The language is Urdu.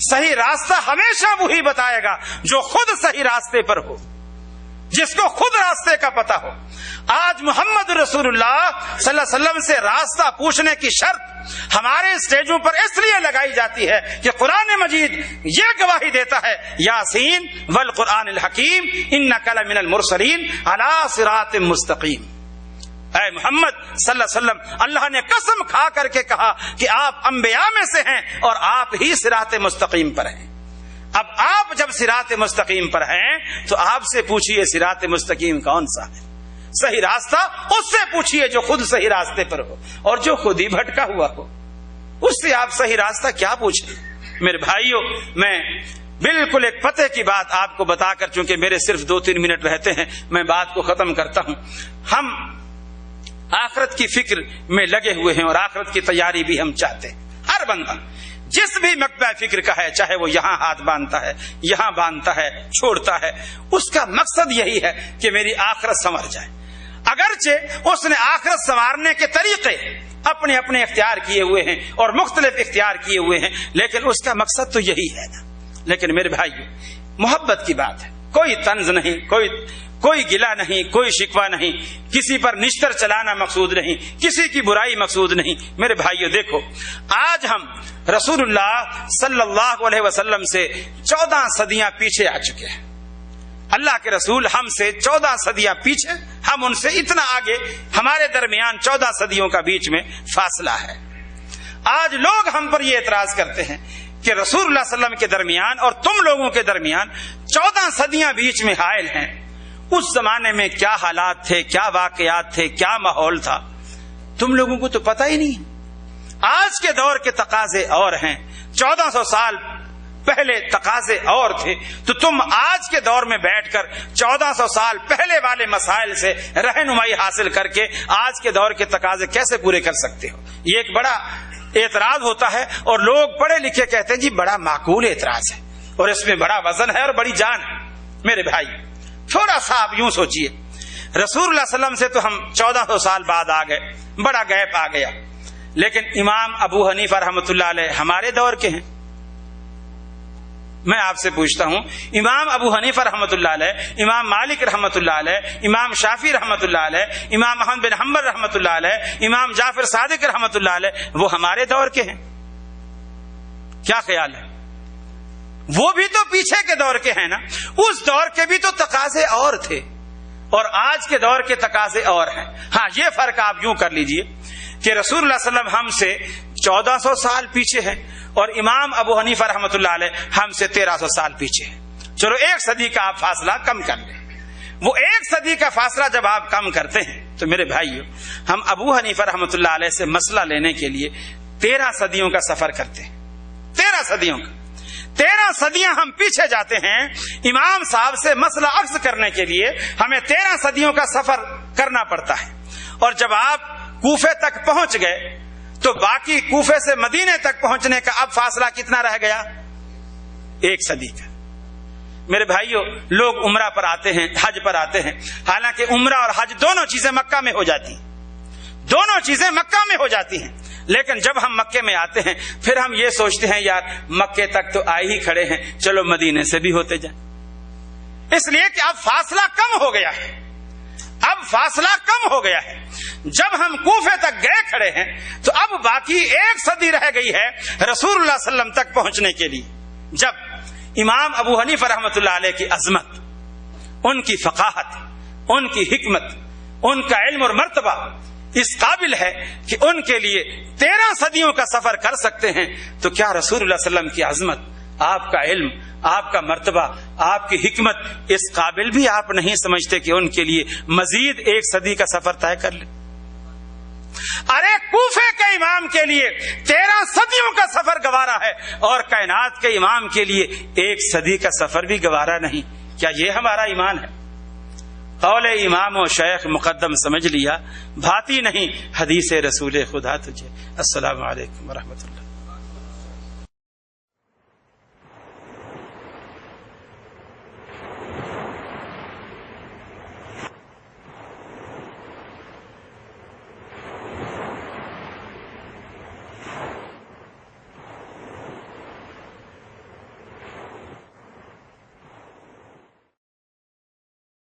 صحیح راستہ ہمیشہ وہی بتائے گا جو خود صحیح راستے پر ہو، جس کو خود راستے کا پتہ ہو۔ آج محمد رسول اللہ صلی اللہ علیہ وسلم سے راستہ پوچھنے کی شرط ہمارے اسٹیجوں پر اس لیے لگائی جاتی ہے کہ قرآن مجید یہ گواہی دیتا ہے، یاسین والقرآن الحکیم انک لمن المرسلین علی صراط مستقیم۔ اے محمد صلی اللہ علیہ وسلم، اللہ نے قسم کھا کر کے کہا کہ آپ انبیاء میں سے ہیں اور آپ ہی صراط مستقیم پر ہیں۔ اب آپ جب صراط مستقیم پر ہیں تو آپ سے پوچھئے صراط مستقیم کون سا ہے؟ صحیح راستہ اس سے پوچھئے جو خود صحیح راستے پر ہو، اور جو خود ہی بھٹکا ہوا ہو اس سے آپ صحیح راستہ کیا پوچھیں؟ میرے بھائیوں، میں بالکل ایک پتے کی بات آپ کو بتا کر، چونکہ میرے صرف 2-3 منٹ رہتے ہیں، میں بات کو ختم کرتا ہوں۔ ہم آخرت کی فکر میں لگے ہوئے ہیں اور آخرت کی تیاری بھی ہم چاہتے ہیں۔ ہر بندہ جس بھی مکتبہ فکر کا ہے، چاہے وہ یہاں ہاتھ باندھتا ہے، یہاں باندھتا ہے، چھوڑتا ہے، اس کا مقصد یہی ہے کہ میری آخرت سنور جائے۔ اگرچہ اس نے آخرت سنوارنے کے طریقے اپنے اپنے اختیار کیے ہوئے ہیں اور مختلف اختیار کیے ہوئے ہیں، لیکن اس کا مقصد تو یہی ہے نا۔ لیکن میرے بھائیو، محبت کی بات ہے، کوئی طنز نہیں، کوئی گلہ نہیں، کوئی شکوہ نہیں، کسی پر نشتر چلانا مقصود نہیں، کسی کی برائی مقصود نہیں۔ میرے بھائیو دیکھو، آج ہم رسول اللہ صلی اللہ علیہ وسلم سے 14 صدیاں پیچھے آ چکے ہیں۔ اللہ کے رسول ہم سے 14 صدیاں پیچھے، ہم ان سے اتنا آگے، ہمارے درمیان 14 صدیوں کا بیچ میں فاصلہ ہے۔ آج لوگ ہم پر یہ اعتراض کرتے ہیں کہ رسول اللہ صلی اللہ علیہ وسلم کے درمیان اور تم لوگوں کے درمیان 14 صدیاں بیچ میں حائل ہیں۔ اس زمانے میں کیا حالات تھے، کیا واقعات تھے، کیا ماحول تھا، تم لوگوں کو تو پتہ ہی نہیں۔ آج کے دور کے تقاضے اور ہیں، 1400 سال پہلے تقاضے اور تھے، تو تم آج کے دور میں بیٹھ کر 1400 سال پہلے والے مسائل سے رہنمائی حاصل کر کے آج کے دور کے تقاضے کیسے پورے کر سکتے ہو؟ یہ ایک بڑا اعتراض ہوتا ہے، اور لوگ پڑھے لکھے کہتے ہیں جی بڑا معقول اعتراض ہے اور اس میں بڑا وزن ہے اور بڑی جان ہے۔ میرے بھائی، تھوڑا سا آپ یوں سوچئے، رسول اللہ صلی اللہ علیہ وسلم سے تو ہم 1400 سال بعد آ گئے، بڑا گیپ آ گیا، لیکن امام ابو حنیفہ رحمۃ اللہ علیہ ہمارے دور کے ہیں۔ میں آپ سے پوچھتا ہوں، امام ابو حنیفہ رحمۃ اللہ علیہ، امام مالک رحمۃ اللہ علیہ، امام شافعی رحمۃ اللہ علیہ، امام احمد بن حنبل رحمۃ اللہ علیہ، امام جعفر صادق رحمۃ اللہ علیہ، وہ ہمارے دور کے ہیں؟ کیا خیال ہے؟ وہ بھی تو پیچھے کے دور کے ہیں نا۔ اس دور کے بھی تو تقاضے اور تھے اور آج کے دور کے تقاضے اور ہیں۔ ہاں، یہ فرق آپ یوں کر لیجئے کہ رسول اللہ صلی اللہ علیہ وسلم ہم سے 1400 سال پیچھے ہیں اور امام ابو حنیفہ رحمۃ اللہ علیہ ہم سے 1300 سال پیچھے ہیں۔ چلو 1 صدی کا آپ فاصلہ کم کر لیں۔ وہ 1 صدی کا فاصلہ جب آپ کم کرتے ہیں تو میرے بھائیو، ہم ابو حنیفہ رحمۃ اللہ علیہ سے مسئلہ لینے کے لیے 13 صدیوں کا سفر کرتے ہیں۔ 13 صدیوں کا، 13 صدیاں ہم پیچھے جاتے ہیں امام صاحب سے مسئلہ عرض کرنے کے لیے، ہمیں 13 صدیوں کا سفر کرنا پڑتا ہے۔ اور جب آپ کوفے تک پہنچ گئے تو باقی کوفے سے مدینے تک پہنچنے کا اب فاصلہ کتنا رہ گیا؟ 1 صدی کا۔ میرے بھائیوں، لوگ عمرہ پر آتے ہیں، حج پر آتے ہیں، حالانکہ عمرہ اور حج دونوں چیزیں مکہ میں ہو جاتی ہیں، دونوں چیزیں مکہ میں ہو جاتی ہیں، لیکن جب ہم مکے میں آتے ہیں پھر ہم یہ سوچتے ہیں یار مکے تک تو آئے ہی کھڑے ہیں، چلو مدینے سے بھی ہوتے جائیں۔ اس لیے کہ اب فاصلہ کم ہو گیا ہے، اب فاصلہ کم ہو گیا ہے۔ جب ہم کوفے تک گئے کھڑے ہیں تو اب باقی 1 صدی رہ گئی ہے رسول اللہ صلی اللہ علیہ وسلم تک پہنچنے کے لیے۔ جب امام ابو حنیفہ رحمۃ اللہ علیہ کی عظمت، ان کی فقاہت، ان کی حکمت، ان کا علم اور مرتبہ اس قابل ہے کہ ان کے لیے 13 صدیوں کا سفر کر سکتے ہیں، تو کیا رسول اللہ صلی اللہ علیہ وسلم کی عظمت، آپ کا علم، آپ کا مرتبہ، آپ کی حکمت اس قابل بھی آپ نہیں سمجھتے کہ ان کے لیے مزید 1 صدی کا سفر طے کر لیں؟ ارے کوفے کے امام کے لیے 13 صدیوں کا سفر گوارا ہے اور کائنات کے امام کے لیے 1 صدی کا سفر بھی گوارا نہیں۔ کیا یہ ہمارا ایمان ہے؟ قول امام و شیخ مقدم سمجھ لیا، بھاتی نہیں حدیث رسول خدا تجھے۔ السلام علیکم ورحمۃ اللہ۔